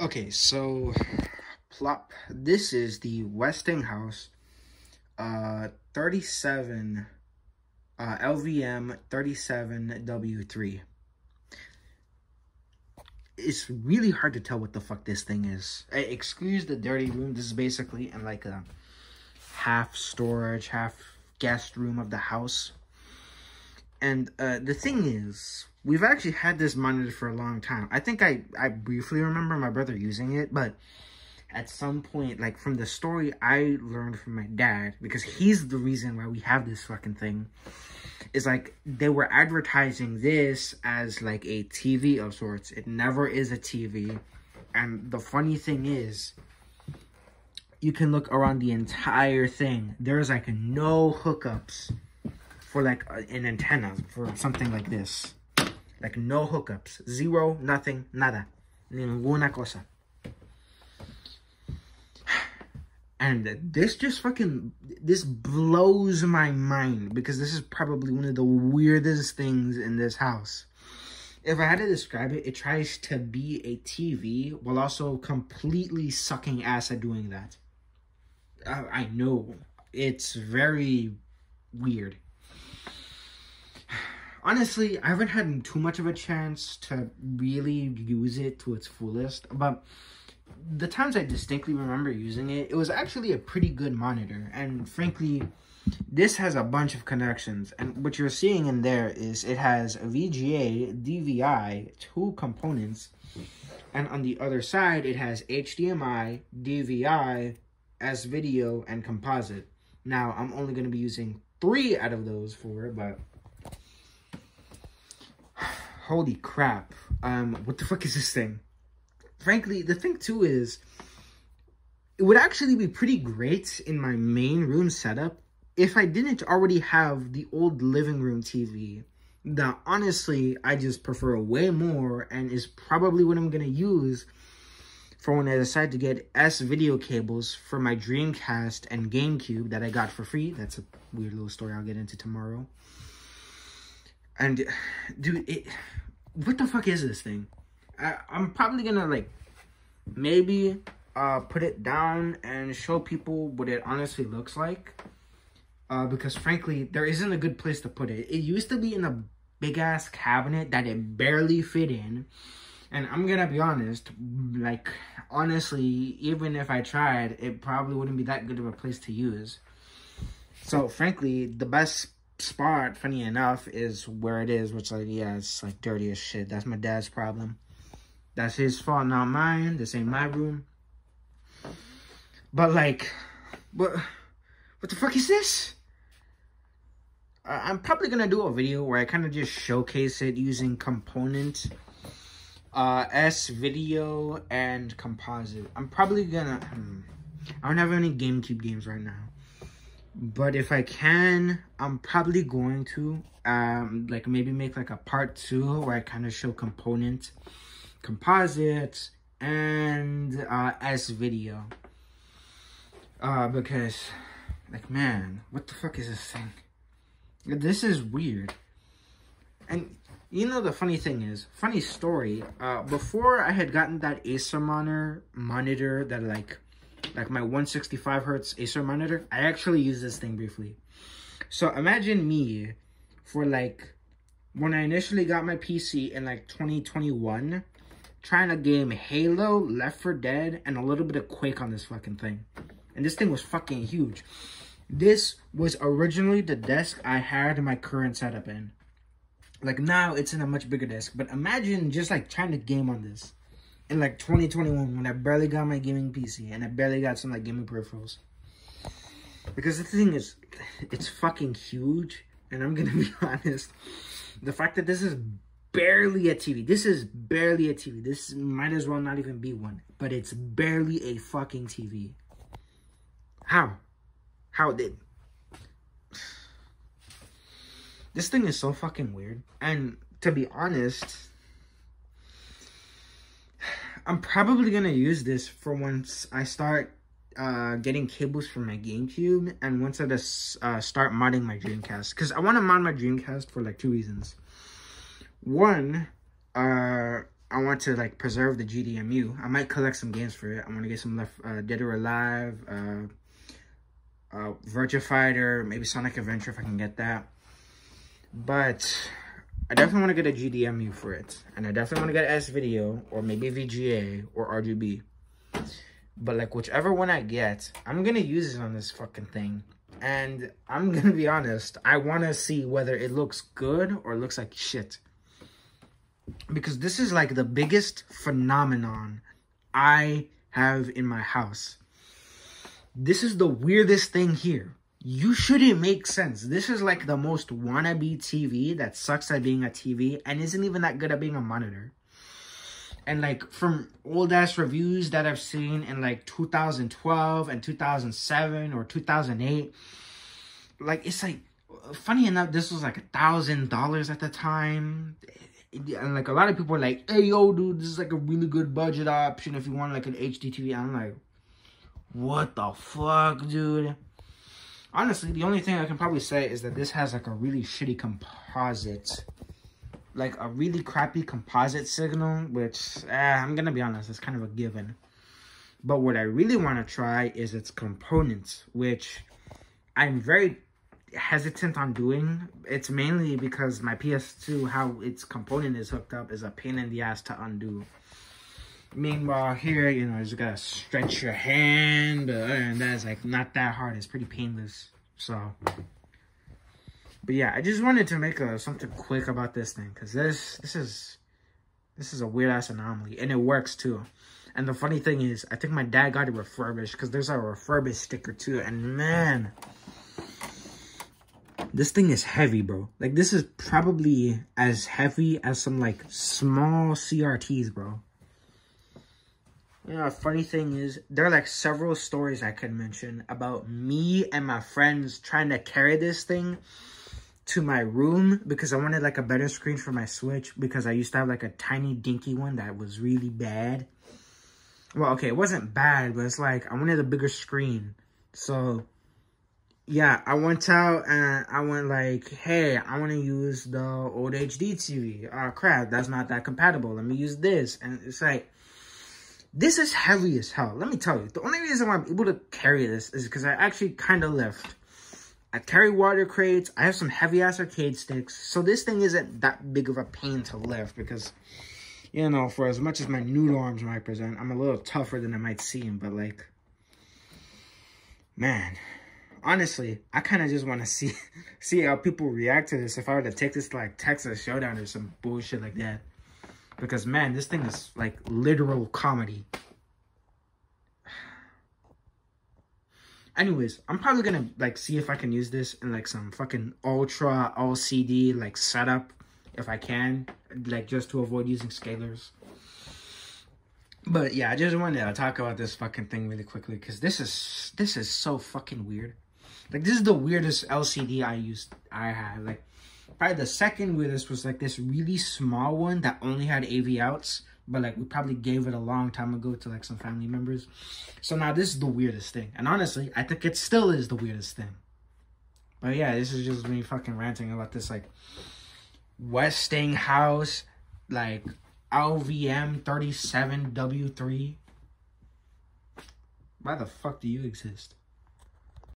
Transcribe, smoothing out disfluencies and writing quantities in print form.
Okay, so plop. This is the Westinghouse 37 LVM 37W3. It's really hard to tell what the fuck this thing is. Excuse the dirty room. This is basically in like a half storage, half guest room of the house. And the thing is, we've actually had this monitor for a long time. I think I briefly remember my brother using it, but at some point, like from the story I learned from my dad, because he's the reason why we have this fucking thing, is like they were advertising this as like a TV of sorts. It never is a TV. And the funny thing is, you can look around the entire thing. There's like no hookups for like an antenna for something like this. Like no hookups. Zero, nothing, nada. Ninguna cosa. And this just fucking, this blows my mind because this is probably one of the weirdest things in this house. If I had to describe it, it tries to be a TV while also completely sucking ass at doing that. I know. It's very weird. Honestly, I haven't had too much of a chance to really use it to its fullest, but the times I distinctly remember using it, it was actually a pretty good monitor. And frankly, this has a bunch of connections. And what you're seeing in there is it has a VGA, DVI, 2 components. And on the other side, it has HDMI, DVI, S-Video, and composite. Now, I'm only going to be using 3 out of those 4, but holy crap. What the fuck is this thing? Frankly, the thing too is, it would actually be pretty great in my main room setup if I didn't already have the old living room TV that honestly I just prefer way more and is probably what I'm going to use for when I decide to get S-Video cables for my Dreamcast and GameCube that I got for free. That's a weird little story I'll get into tomorrow. And, dude, what the fuck is this thing? I'm probably gonna, like, maybe put it down and show people what it honestly looks like. Because, frankly, there isn't a good place to put it. It used to be in a big-ass cabinet that it barely fit in. And I'm gonna be honest, like, honestly, even if I tried, it probably wouldn't be that good of a place to use. So, frankly, the best spot, funny enough, is where it is, which, like, yeah, it's, like, dirty as shit. That's my dad's problem. That's his fault, not mine. This ain't my room. But, like, what the fuck is this? I'm probably gonna do a video where I kind of just showcase it using component, S-Video, and composite. I'm probably gonna, I don't have any GameCube games right now. But if I can, I'm probably going to, like, maybe make, like, a part 2 where I kind of show component, composite, and S-Video. Because, like, man, what the fuck is this thing? This is weird. And, you know, the funny thing is, funny story, before I had gotten that Acer monitor that, like my 165 hertz Acer monitor, I actually used this thing briefly. So imagine me for, like, when I initially got my PC in, like, 2021, trying to game Halo, Left 4 Dead, and a little bit of Quake on this fucking thing. And this thing was fucking huge. This was originally the desk I had my current setup in. Like, now it's in a much bigger desk. But imagine just, like, trying to game on this in, like, 2021 when I barely got my gaming PC and I barely got some, like, gaming peripherals. Because the thing is, it's fucking huge. And I'm gonna be honest, the fact that this is barely a TV. This is barely a TV. This might as well not even be one. But it's barely a fucking TV. How? How did... This thing is so fucking weird. And to be honest, I'm probably gonna use this for once I start getting cables for my GameCube and once I just start modding my Dreamcast. Because I want to mod my Dreamcast for, like, 2 reasons. One, I want to like preserve the GDEMU. I might collect some games for it. I want to get some Dead or Alive, Virtua Fighter, maybe Sonic Adventure if I can get that. But I definitely want to get a GDEMU for it. And I definitely want to get S-Video or maybe VGA or RGB. But like whichever one I get, I'm going to use it on this fucking thing. And I'm going to be honest, I want to see whether it looks good or looks like shit. Because this is like the biggest phenomenon I have in my house. This is the weirdest thing here. You shouldn't make sense. This is like the most wannabe TV that sucks at being a TV and isn't even that good at being a monitor. And like from old ass reviews that I've seen in like 2012 and 2007 or 2008, like it's like, funny enough, this was like $1,000 at the time. And like a lot of people are like, hey yo dude, this is like a really good budget option if you want like an HD TV. I'm like, what the fuck, dude? Honestly, the only thing I can probably say is that this has like a really shitty composite. Like a really crappy composite signal, which, I'm gonna be honest, it's kind of a given. But what I really want to try is its components, which I'm very hesitant on doing. It's mainly because my PS2, how its component is hooked up, is a pain in the ass to undo. Meanwhile, here, you know, you just gotta stretch your hand, and that's like not that hard. It's pretty painless. So, but yeah, I just wanted to make something quick about this thing because this is a weird ass anomaly, and it works too. And the funny thing is, I think my dad got it refurbished because there's a refurbished sticker too. And man, this thing is heavy, bro. Like this is probably as heavy as some like small CRTs, bro. You know, the funny thing is, there are like several stories I could mention about me and my friends trying to carry this thing to my room because I wanted like a better screen for my Switch because I used to have like a tiny dinky one that was really bad. Well, okay, it wasn't bad, but it's like I wanted a bigger screen. So, yeah, I went out and I went like, hey, I want to use the old HD TV. Oh, crap, that's not that compatible. Let me use this. And it's like, this is heavy as hell. Let me tell you. The only reason why I'm able to carry this is because I actually kind of lift. I carry water crates. I have some heavy-ass arcade sticks. So this thing isn't that big of a pain to lift because, you know, for as much as my noodle arms might present, I'm a little tougher than it might seem. But, like, man, honestly, I kind of just want to see how people react to this if I were to take this to, like, Texas Showdown or some bullshit like that. Because, man, this thing is, like, literal comedy. Anyways, I'm probably gonna, like, see if I can use this in, like, some fucking ultra LCD, like, setup. If I can. Like, just to avoid using scalers. But, yeah, I just wanted to talk about this fucking thing really quickly. Because this is so fucking weird. Like, this is the weirdest LCD I had. Like, probably the second weirdest was like this really small one that only had AV outs, but like we probably gave it a long time ago to like some family members. So now this is the weirdest thing. And honestly, I think it still is the weirdest thing. But yeah, this is just me fucking ranting about this like Westinghouse like LVM 37W3. Why the fuck do you exist?